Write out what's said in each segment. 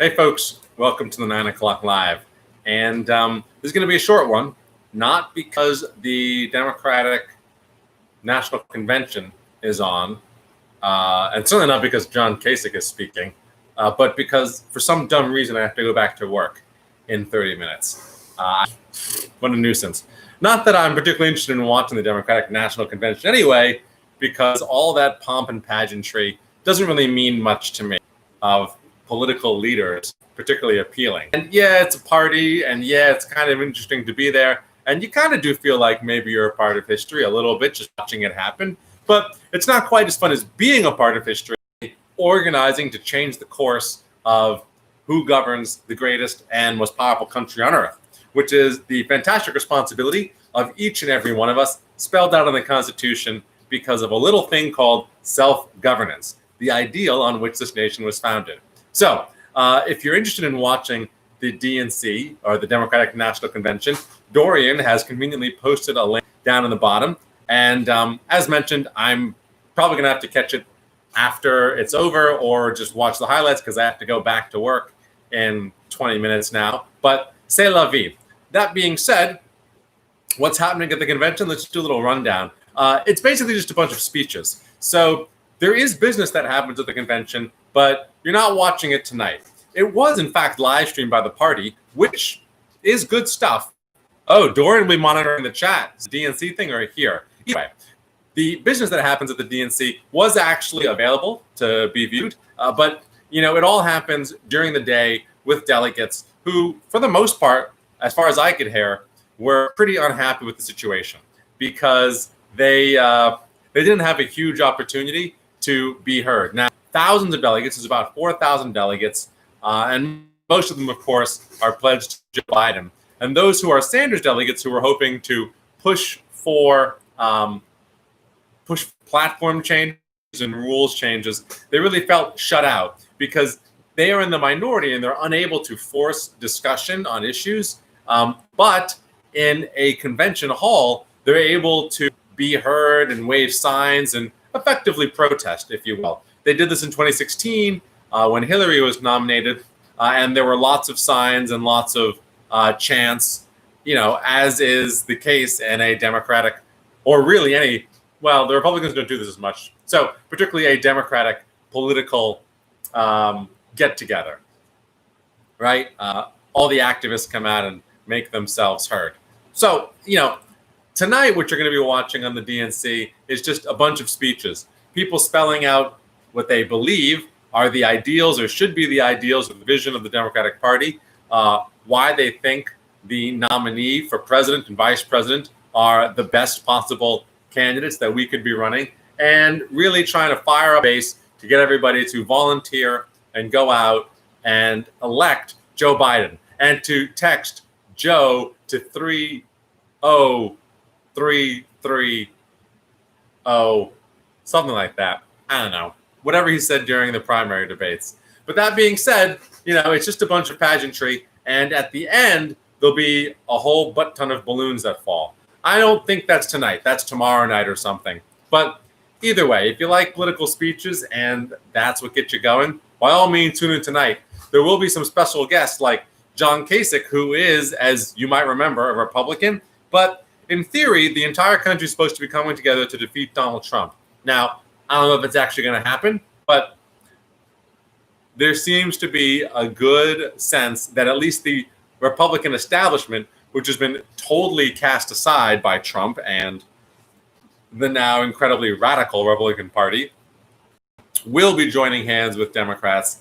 Hey, folks, welcome to the 9 o'clock live. And this is going to be a short one, not because the Democratic National Convention is on, and certainly not because John Kasich is speaking, but because for some dumb reason I have to go back to work in 30 minutes. What a nuisance. Not that I'm particularly interested in watching the Democratic National Convention anyway, because all that pomp and pageantry doesn't really mean much to me of political leaders particularly appealing. And yeah, it's a party, and yeah, it's kind of interesting to be there, and you kind of do feel like maybe you're a part of history a little bit just watching it happen, but it's not quite as fun as being a part of history, organizing to change the course of who governs the greatest and most powerful country on earth, which is the fantastic responsibility of each and every one of us, spelled out in the Constitution because of a little thing called self-governance, the ideal on which this nation was founded. So if you're interested in watching the DNC, or the Democratic National Convention, Dorian has conveniently posted a link down in the bottom. And as mentioned, I'm probably going to have to catch it after it's over or just watch the highlights because I have to go back to work in 20 minutes now. But c'est la vie. That being said, what's happening at the convention? Let's do a little rundown. It's basically just a bunch of speeches. So there is business that happens at the convention, but you're not watching it tonight. It was, in fact, live streamed by the party, which is good stuff. Oh, Dorian will be monitoring the chat. Is the DNC thing or here? Anyway, the business that happens at the DNC was actually available to be viewed, but it all happens during the day with delegates who, for the most part, as far as I could hear, were pretty unhappy with the situation because they didn't have a huge opportunity to be heard. Now, thousands of delegates, there's about 4,000 delegates, and most of them, of course, are pledged to Joe Biden. And those who are Sanders delegates who are hoping to push for platform changes and rules changes, they really felt shut out because they are in the minority and they're unable to force discussion on issues. But in a convention hall, they're able to be heard and wave signs and effectively protest, if you will. They did this in 2016 when Hillary was nominated, and there were lots of signs and lots of chants, as is the case in a Democratic, or really any, well, the Republicans don't do this as much. So particularly a Democratic political get-together, right? All the activists come out and make themselves heard. So, tonight what you're going to be watching on the DNC is just a bunch of speeches, people spelling out what they believe are the ideals or should be the ideals of the vision of the Democratic Party, why they think the nominee for president and vice president are the best possible candidates that we could be running, and really trying to fire up base to get everybody to volunteer and go out and elect Joe Biden and to text Joe to 30330, something like that. I don't know. Whatever he said during the primary debates. But that being said, it's just a bunch of pageantry. And at the end, there'll be a whole butt ton of balloons that fall. I don't think that's tonight. That's tomorrow night or something. But either way, if you like political speeches and that's what gets you going, by all means, tune in tonight. There will be some special guests like John Kasich, who is, as you might remember, a Republican. But in theory, the entire country is supposed to be coming together to defeat Donald Trump. Now, I don't know if it's actually going to happen, but there seems to be a good sense that at least the Republican establishment, which has been totally cast aside by Trump and the now incredibly radical Republican Party, will be joining hands with Democrats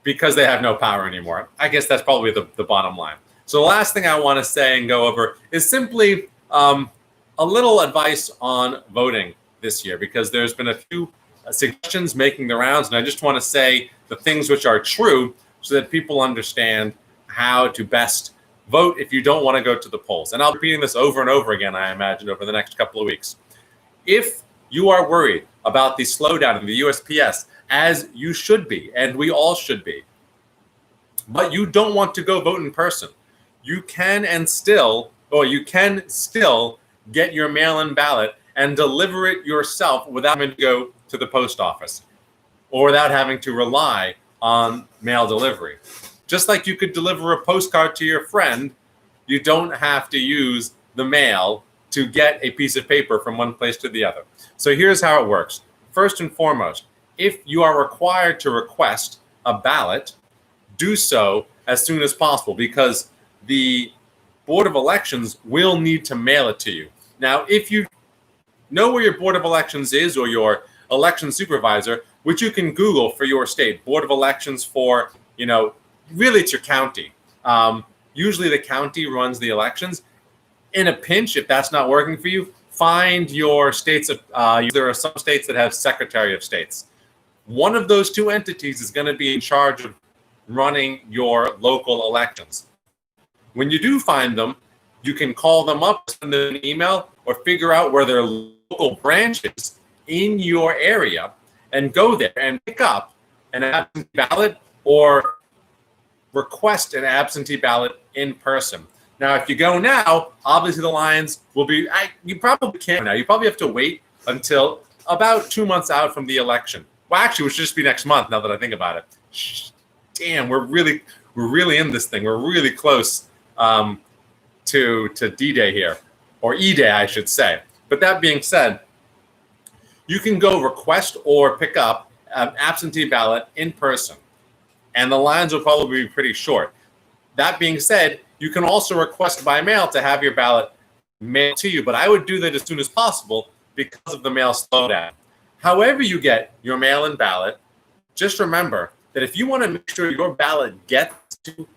because they have no power anymore. I guess that's probably the bottom line. So the last thing I want to say and go over is simply a little advice on voting this year, because there's been a few suggestions making the rounds, and I just want to say the things which are true so that people understand how to best vote if you don't want to go to the polls. And I'll be repeating this over and over again, I imagine, over the next couple of weeks. If you are worried about the slowdown in the USPS, as you should be, and we all should be, but you don't want to go vote in person, you can still get your mail-in ballot and deliver it yourself without having to go to the post office or without having to rely on mail delivery. Just like you could deliver a postcard to your friend, you don't have to use the mail to get a piece of paper from one place to the other. So here's how it works. First and foremost, if you are required to request a ballot, do so as soon as possible, because the Board of Elections will need to mail it to you. Now, if you know where your Board of Elections is, or your election supervisor, which you can Google for your state, Board of Elections for, really it's your county. Usually the county runs the elections. In a pinch, if that's not working for you, find your states. There are some states that have Secretary of States. One of those two entities is going to be in charge of running your local elections. When you do find them, you can call them up, send them an email, or figure out where their local branch is in your area and go there and pick up an absentee ballot or request an absentee ballot in person. Now, if you go now, obviously the lines will be, you probably can't now. You probably have to wait until about 2 months out from the election. Well, actually, it should just be next month now that I think about it. Damn, we're really in this thing. We're really close to D-Day here, or E-Day, I should say. But that being said, you can go request or pick up an absentee ballot in person, and the lines will probably be pretty short. That being said, you can also request by mail to have your ballot mailed to you, but I would do that as soon as possible because of the mail slowdown. However you get your mail-in ballot, just remember that if you want to make sure your ballot gets to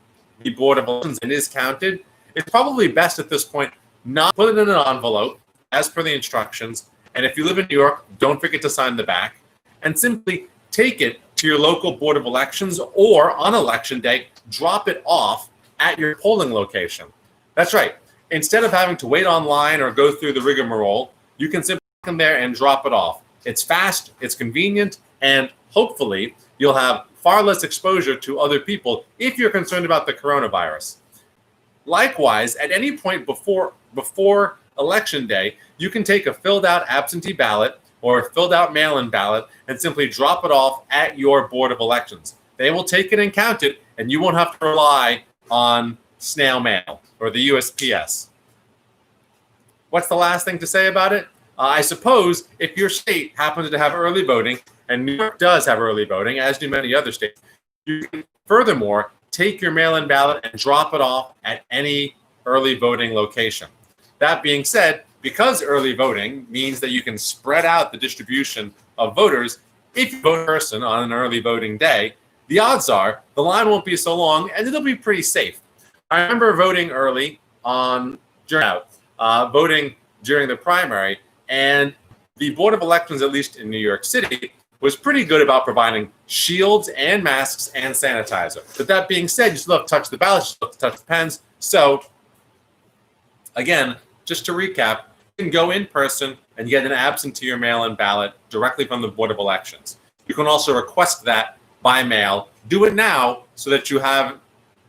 the Board of Elections and is counted, it's probably best at this point not put it in an envelope as per the instructions. And if you live in New York, don't forget to sign the back, and simply take it to your local Board of Elections, or on election day, drop it off at your polling location. That's right. Instead of having to wait online or go through the rigmarole, you can simply come there and drop it off. It's fast, it's convenient, and hopefully you'll have far less exposure to other people if you're concerned about the coronavirus. Likewise, at any point before election day, you can take a filled out absentee ballot or a filled out mail-in ballot and simply drop it off at your Board of Elections. They will take it and count it, and you won't have to rely on snail mail or the USPS. What's the last thing to say about it? I suppose if your state happens to have early voting, and New York does have early voting, as do many other states, you can furthermore take your mail-in ballot and drop it off at any early voting location. That being said, because early voting means that you can spread out the distribution of voters, if you vote in person on an early voting day, the odds are the line won't be so long and it'll be pretty safe. I remember voting early voting during the primary, and the Board of Elections, at least in New York City, was pretty good about providing shields and masks and sanitizer. But that being said, you still have to touch the ballots, you still have to touch the pens. So again, just to recap, you can go in person and get an absentee or mail-in ballot directly from the Board of Elections. You can also request that by mail. Do it now so that you have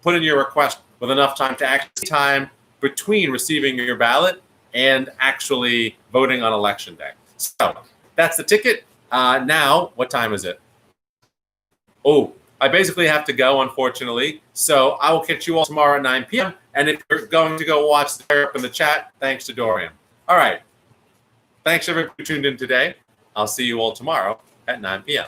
put in your request with enough time to actually time between receiving your ballot and actually voting on election day. So that's the ticket. Now, what time is it? Oh, I basically have to go, unfortunately. So I will catch you all tomorrow at 9 p.m. And if you're going to go watch the pair up in the chat, thanks to Dorian. All right. Thanks, everybody, who tuned in today. I'll see you all tomorrow at 9 p.m.